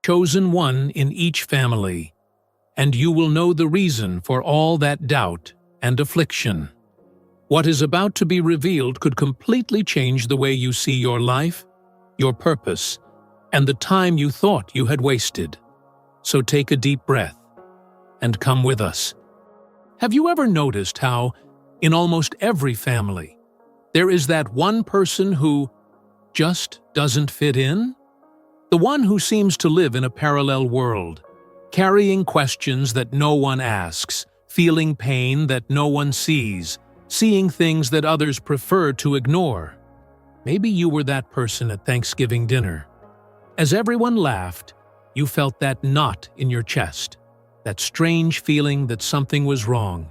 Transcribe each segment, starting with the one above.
chosen one in each family, and you will know the reason for all that doubt and affliction. What is about to be revealed could completely change the way you see your life, your purpose, and the time you thought you had wasted. So take a deep breath and come with us. Have you ever noticed how, in almost every family, there is that one person who just doesn't fit in? The one who seems to live in a parallel world, carrying questions that no one asks, feeling pain that no one sees, seeing things that others prefer to ignore. Maybe you were that person at Thanksgiving dinner. As everyone laughed, you felt that knot in your chest, that strange feeling that something was wrong,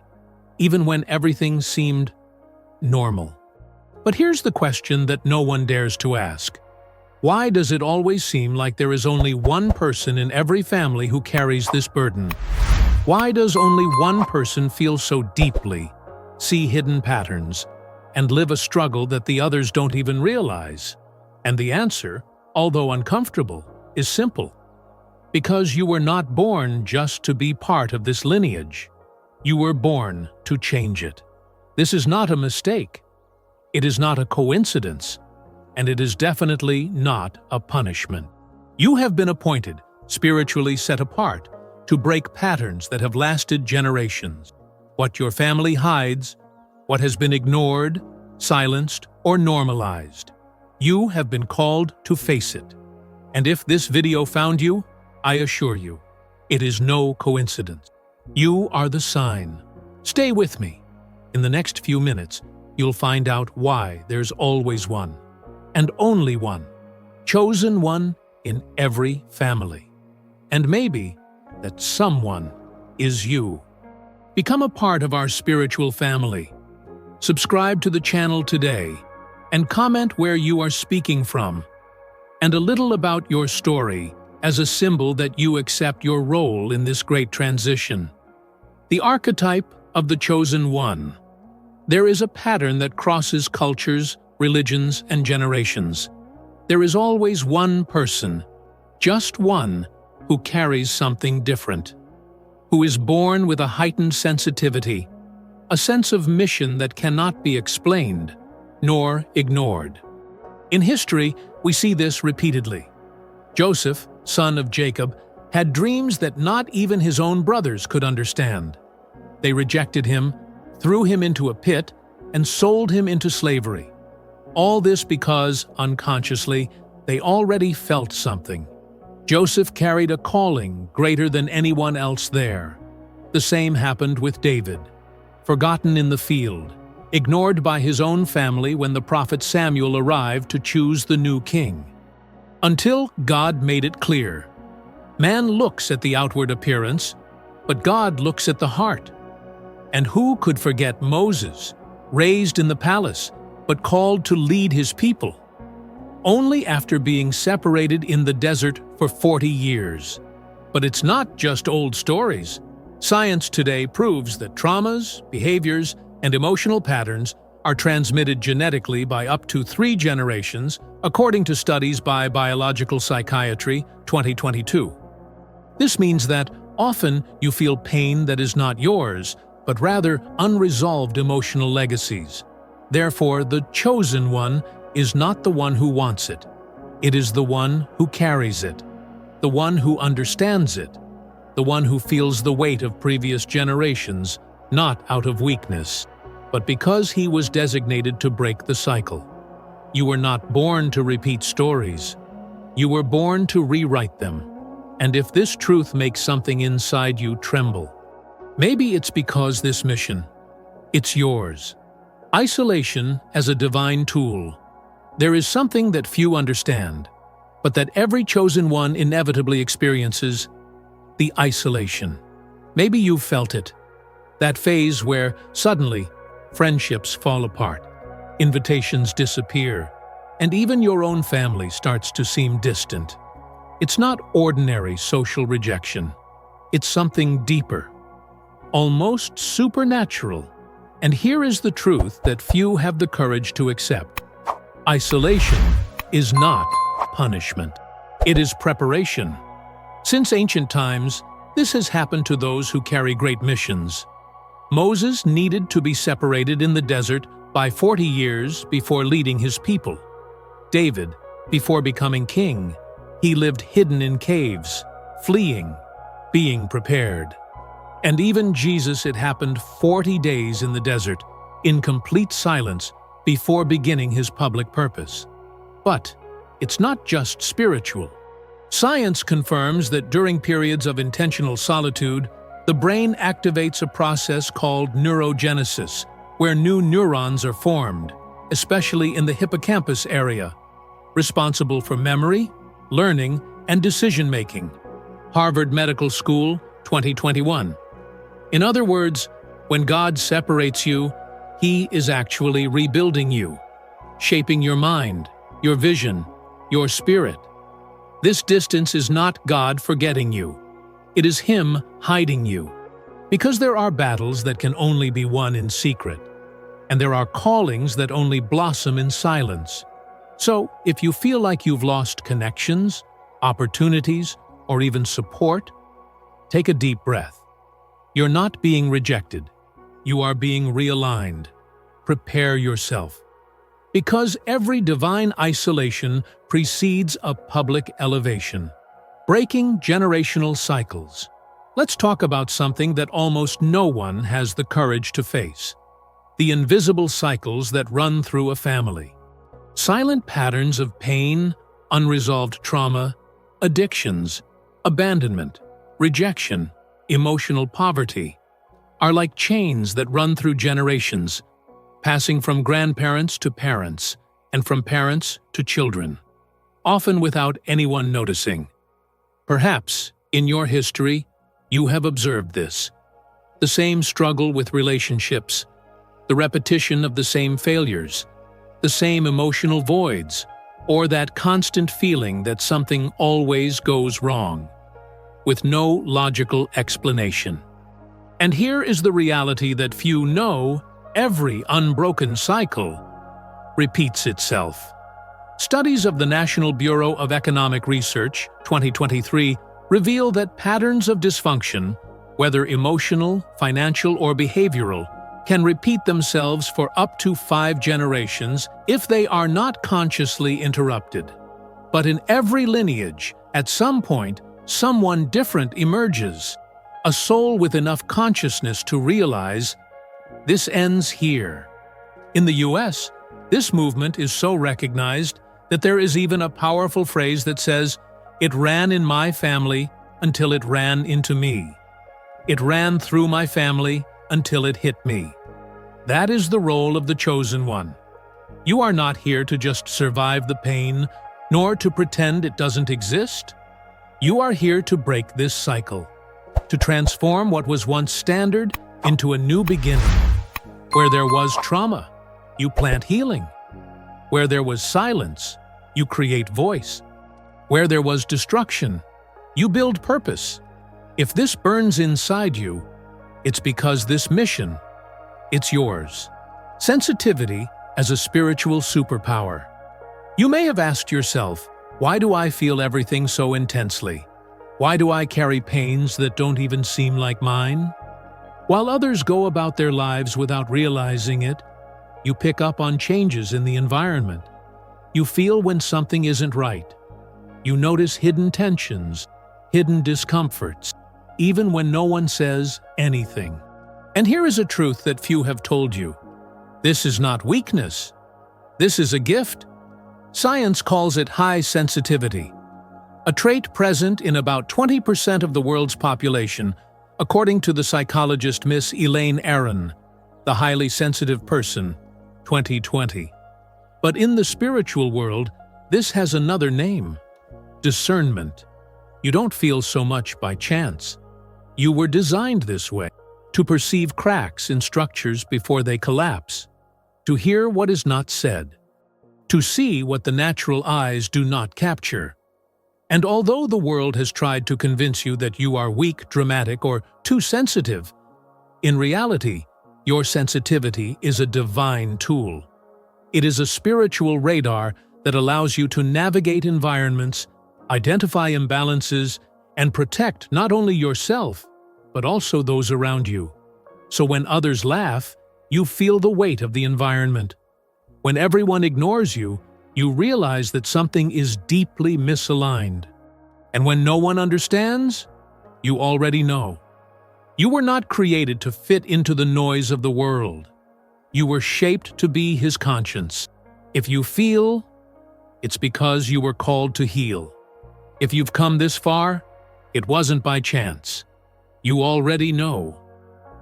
even when everything seemed normal. But here's the question that no one dares to ask. Why does it always seem like there is only one person in every family who carries this burden? Why does only one person feel so deeply, see hidden patterns, and live a struggle that the others don't even realize? And the answer, although uncomfortable, is simple. Because you were not born just to be part of this lineage. You were born to change it. This is not a mistake. It is not a coincidence. And it is definitely not a punishment. You have been appointed, spiritually set apart, to break patterns that have lasted generations. What your family hides, what has been ignored, silenced, or normalized. You have been called to face it. And if this video found you, I assure you, it is no coincidence. You are the sign. Stay with me. In the next few minutes, you'll find out why there's always one, and only one, chosen one in every family. And maybe that someone is you. Become a part of our spiritual family. Subscribe to the channel today, and comment where you are speaking from, and a little about your story as a symbol that you accept your role in this great transition. The archetype of the chosen one. There is a pattern that crosses cultures, religions, and generations. There is always one person, just one, who carries something different, who is born with a heightened sensitivity, a sense of mission that cannot be explained, nor ignored. In history, we see this repeatedly. Joseph, son of Jacob, had dreams that not even his own brothers could understand. They rejected him, threw him into a pit, and sold him into slavery. All this because, unconsciously, they already felt something. Joseph carried a calling greater than anyone else there. The same happened with David. Forgotten in the field, ignored by his own family when the prophet Samuel arrived to choose the new king. Until God made it clear. Man looks at the outward appearance, but God looks at the heart. And who could forget Moses, raised in the palace, but called to lead his people? Only after being separated in the desert for 40 years. But it's not just old stories. Science today proves that traumas, behaviors, and emotional patterns are transmitted genetically by up to 3 generations, according to studies by Biological Psychiatry 2022. This means that often you feel pain that is not yours, but rather unresolved emotional legacies. Therefore, the chosen one is not the one who wants it. It is the one who carries it, the one who understands it, the one who feels the weight of previous generations, not out of weakness, but because he was designated to break the cycle. You were not born to repeat stories. You were born to rewrite them. And if this truth makes something inside you tremble, maybe it's because this mission, it's yours. Isolation as a divine tool. There is something that few understand, but that every chosen one inevitably experiences: the isolation. Maybe you've felt it. That phase where, suddenly, friendships fall apart, invitations disappear, and even your own family starts to seem distant. It's not ordinary social rejection. It's something deeper, almost supernatural. And here is the truth that few have the courage to accept. Isolation is not punishment. It is preparation. Since ancient times, this has happened to those who carry great missions. Moses needed to be separated in the desert by 40 years before leading his people. David, before becoming king, he lived hidden in caves, fleeing, being prepared. And even Jesus, it happened 40 days in the desert, in complete silence, before beginning his public purpose. But it's not just spiritual. Science confirms that during periods of intentional solitude, the brain activates a process called neurogenesis, where new neurons are formed, especially in the hippocampus area, responsible for memory, learning, and decision-making. Harvard Medical School, 2021. In other words, when God separates you, He is actually rebuilding you, shaping your mind, your vision, your spirit. This distance is not God forgetting you. It is Him hiding you. Because there are battles that can only be won in secret, and there are callings that only blossom in silence. So, if you feel like you've lost connections, opportunities, or even support, take a deep breath. You're not being rejected. You are being realigned. Prepare yourself. Because every divine isolation precedes a public elevation. Breaking generational cycles. Let's talk about something that almost no one has the courage to face. The invisible cycles that run through a family. Silent patterns of pain, unresolved trauma, addictions, abandonment, rejection, emotional poverty, are like chains that run through generations, passing from grandparents to parents, and from parents to children, often without anyone noticing. Perhaps, in your history, you have observed this. The same struggle with relationships, the repetition of the same failures, the same emotional voids, or that constant feeling that something always goes wrong, with no logical explanation. And here is the reality that few know: every unbroken cycle repeats itself. Studies of the National Bureau of Economic Research, 2023, reveal that patterns of dysfunction, whether emotional, financial, or behavioral, can repeat themselves for up to 5 generations if they are not consciously interrupted. But in every lineage, at some point, someone different emerges, a soul with enough consciousness to realize, this ends here. In the US, this movement is so recognized that there is even a powerful phrase that says, "It ran in my family until it ran into me. It ran through my family until it hit me." That is the role of the chosen one. You are not here to just survive the pain, nor to pretend it doesn't exist. You are here to break this cycle, to transform what was once standard into a new beginning. Where there was trauma, you plant healing. Where there was silence, you create voice. Where there was destruction, you build purpose. If this burns inside you, it's because this mission, it's yours. Sensitivity as a spiritual superpower. You may have asked yourself, why do I feel everything so intensely? Why do I carry pains that don't even seem like mine? While others go about their lives without realizing it, you pick up on changes in the environment. You feel when something isn't right. You notice hidden tensions, hidden discomforts, even when no one says anything. And here is a truth that few have told you. This is not weakness. This is a gift. Science calls it high sensitivity, a trait present in about 20% of the world's population, according to the psychologist Miss Elaine Aron, The Highly Sensitive Person, 2020. But in the spiritual world, this has another name: discernment. You don't feel so much by chance. You were designed this way, to perceive cracks in structures before they collapse, to hear what is not said, to see what the natural eyes do not capture. And although the world has tried to convince you that you are weak, dramatic, or too sensitive, in reality, your sensitivity is a divine tool. It is a spiritual radar that allows you to navigate environments, identify imbalances, and protect not only yourself, but also those around you. So when others laugh, you feel the weight of the environment. When everyone ignores you, you realize that something is deeply misaligned. And when no one understands, you already know. You were not created to fit into the noise of the world. You were shaped to be his conscience. If you feel, it's because you were called to heal. If you've come this far, it wasn't by chance. You already know.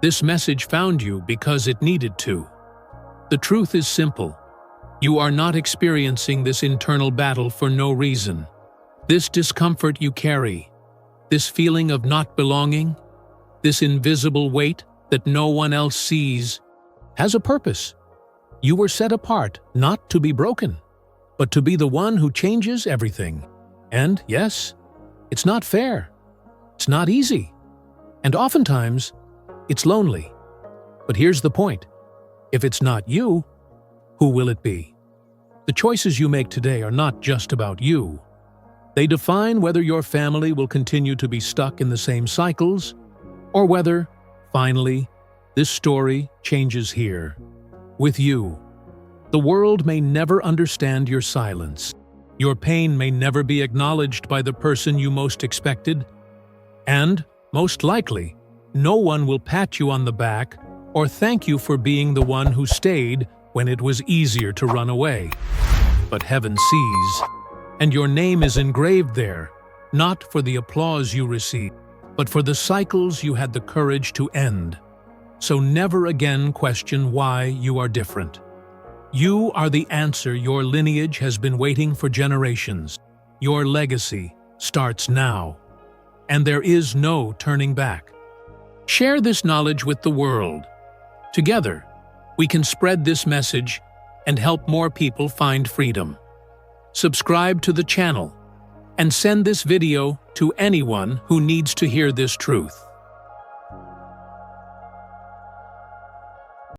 This message found you because it needed to. The truth is simple. You are not experiencing this internal battle for no reason. This discomfort you carry, this feeling of not belonging, this invisible weight that no one else sees, has a purpose. You were set apart not to be broken, but to be the one who changes everything. And yes, it's not fair. It's not easy. And oftentimes, it's lonely. But here's the point. If it's not you, who will it be? The choices you make today are not just about you. They define whether your family will continue to be stuck in the same cycles, or whether, finally, this story changes here, with you. The world may never understand your silence. Your pain may never be acknowledged by the person you most expected. And, most likely, no one will pat you on the back or thank you for being the one who stayed when it was easier to run away. But heaven sees, and your name is engraved there, not for the applause you received, but for the cycles you had the courage to end. So never again question why you are different. You are the answer your lineage has been waiting for generations. Your legacy starts now, and there is no turning back. Share this knowledge with the world. Together, we can spread this message and help more people find freedom. Subscribe to the channel and send this video to anyone who needs to hear this truth.